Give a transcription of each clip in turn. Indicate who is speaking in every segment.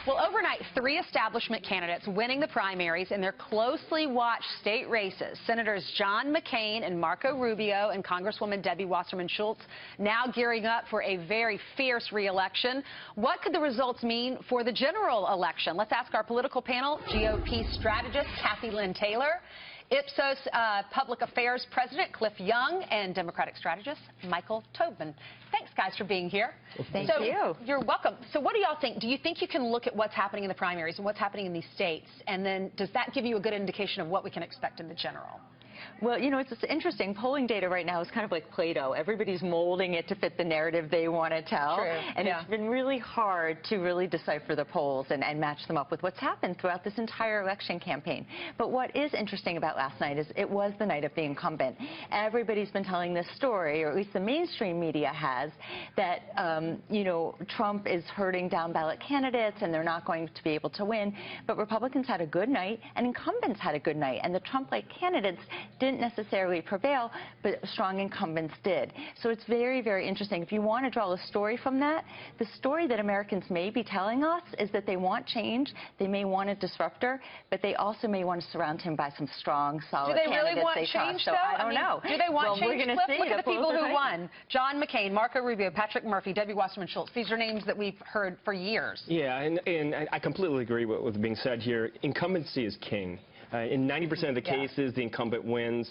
Speaker 1: Well, overnight, 3 establishment candidates winning the primaries in their closely watched state races. Senators John McCain and Marco Rubio and Congresswoman Debbie Wasserman Schultz now gearing up for a very fierce re-election. What could the results mean for the general election? Let's ask our political panel, GOP strategist Kathy Lynn Taylor, Ipsos Public Affairs President Cliff Young, and Democratic strategist Michael Tobin. Thanks, guys, for being here.
Speaker 2: Thank you.
Speaker 1: You're welcome. So what do y'all think? Do you think you can look at what's happening in the primaries and what's happening in these states, and then does that give you a good indication of what we can expect in the general?
Speaker 2: Well, you know, it's interesting. Polling data right now is kind of like Play-Doh. Everybody's molding it to fit the narrative they want to tell.
Speaker 1: True.
Speaker 2: And it's been really hard to really decipher the polls and match them up with what's happened throughout this entire election campaign. But what is interesting about last night is it was the night of the incumbent. Everybody's been telling this story, or at least the mainstream media has, that, you know, Trump is hurting down-ballot candidates and they're not going to be able to win. But Republicans had a good night and incumbents had a good night. And the Trump-like candidates didn't necessarily prevail, but strong incumbents did. So it's very, very interesting. If you want to draw a story from that, the story that Americans may be telling us is that they want change, they may want a disruptor, but they also may want to surround him by some strong, solid candidates.
Speaker 1: Do they really want change, though?
Speaker 2: So I don't know.
Speaker 1: Do they want change,
Speaker 2: Cliff?
Speaker 1: Look at the people who won. John McCain, Marco Rubio, Patrick Murphy, Debbie Wasserman Schultz. These are names that we've heard for years.
Speaker 3: Yeah, and I completely agree with what's being said here. Incumbency is king. In 90% of the cases, the incumbent wins.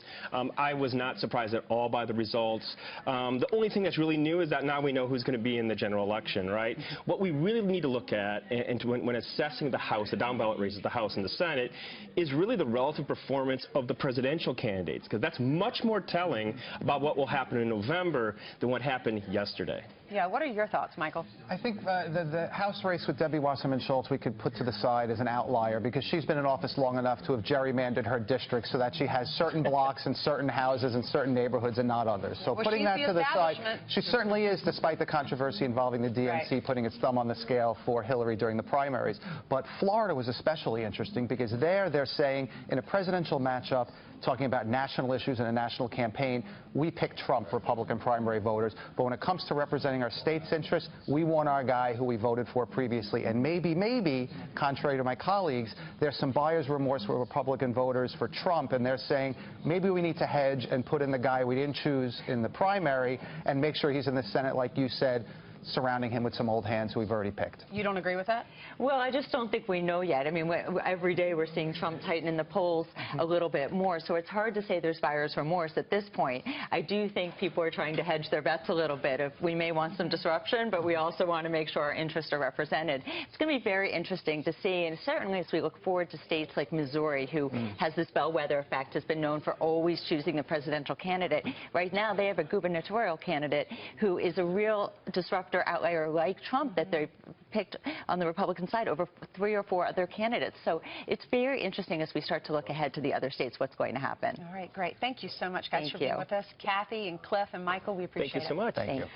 Speaker 3: I was not surprised at all by the results. The only thing that's really new is that now we know who's going to be in the general election, right? What we really need to look at when assessing the House, the down-ballot races, the House and the Senate, is really the relative performance of the presidential candidates, because that's much more telling about what will happen in November than what happened yesterday.
Speaker 1: Yeah, what are your thoughts, Michael?
Speaker 4: I think the House race with Debbie Wasserman Schultz we could put to the side as an outlier, because she's been in office long enough to have gerrymandered her district so that she has certain blocks and certain houses and certain neighborhoods and not others. So putting that to the side, she certainly is, despite the controversy involving the DNC putting its thumb on the scale for Hillary during the primaries. But Florida was especially interesting because they're saying in a presidential matchup, talking about national issues and a national campaign, we picked Trump, Republican primary voters. But when it comes to representing our state's interests, we want our guy who we voted for previously. And maybe, contrary to my colleagues, there's some buyer's remorse for Republican voters for Trump, and they're saying maybe we need to hedge and put in the guy we didn't choose in the primary and make sure he's in the Senate, like you said, surrounding him with some old hands who we've already picked.
Speaker 1: You don't agree with that?
Speaker 2: Well, I just don't think we know yet. I mean, every day we're seeing Trump tighten in the polls a little bit more, so it's hard to say there's buyer's remorse at this point. I do think people are trying to hedge their bets a little bit. If we may want some disruption, but we also want to make sure our interests are represented. It's going to be very interesting to see, and certainly as we look forward to states like Missouri, who has this bellwether effect, has been known for always choosing a presidential candidate. Right now, they have a gubernatorial candidate who is a real disruptor outlier like Trump that they picked on the Republican side over 3 or 4 other candidates. So it's very interesting as we start to look ahead to the other states what's going to happen.
Speaker 1: All right, great. Thank you so much, guys,
Speaker 2: Thank
Speaker 1: for being with us. Kathy and Cliff and Michael, we appreciate it.
Speaker 3: Thank you so much.
Speaker 4: Thank you.